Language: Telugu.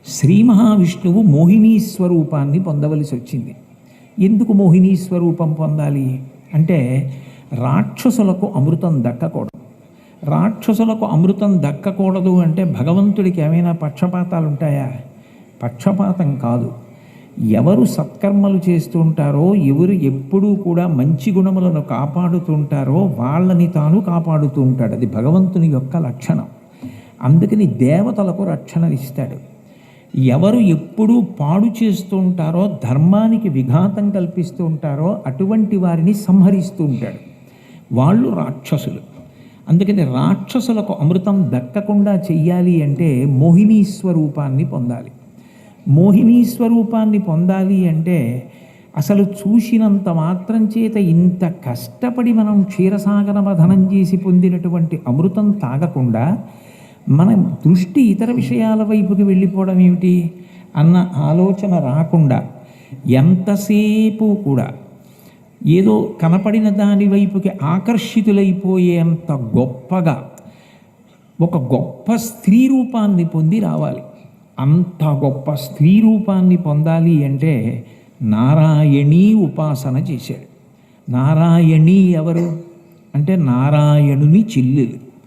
శ్రీ మహావిష్ణువు మోహినీ స్వరూపాన్ని పొందవలసి వచ్చింది. ఎందుకు మోహినీ స్వరూపం పొందాలి అంటే రాక్షసులకు అమృతం దక్కకూడదు. రాక్షసులకు అమృతం దక్కకూడదు అంటే భగవంతుడికి ఏమైనా పక్షపాతాలు ఉంటాయా? పక్షపాతం కాదు. ఎవరు సత్కర్మలు చేస్తూ ఉంటారో, ఎవరు ఎప్పుడూ కూడా మంచి గుణములను కాపాడుతుంటారో వాళ్ళని తాను కాపాడుతూ ఉంటాడు. అది భగవంతుని యొక్క లక్షణం. అందుకని దేవతలకు రక్షణ ఇస్తాడు. ఎవరు ఎప్పుడూ పాడు చేస్తూ ఉంటారో, ధర్మానికి విఘాతం కల్పిస్తూ ఉంటారో అటువంటి వారిని సంహరిస్తూ ఉంటాడు. వాళ్ళు రాక్షసులు. అందుకని రాక్షసులకు అమృతం దక్కకుండా చెయ్యాలి అంటే మోహినీ స్వరూపాన్ని పొందాలి. మోహినీ స్వరూపాన్ని పొందాలి అంటే అసలు చూసినంత మాత్రం చేత ఇంత కష్టపడి మనం క్షీరసాగర మథనం చేసి పొందినటువంటి అమృతం తాగకుండా మన దృష్టి ఇతర విషయాల వైపుకి వెళ్ళిపోవడం ఏమిటి అన్న ఆలోచన రాకుండా ఎంతసేపు కూడా ఏదో కనపడిన దాని వైపుకి ఆకర్షితులైపోయేంత గొప్పగా ఒక గొప్ప స్త్రీ రూపాన్ని పొంది రావాలి. అంత గొప్ప స్త్రీ రూపాన్ని పొందాలి అంటే నారాయణీ ఉపాసన చేశాడు. నారాయణి ఎవరు అంటే నారాయణుని చెల్లెలు.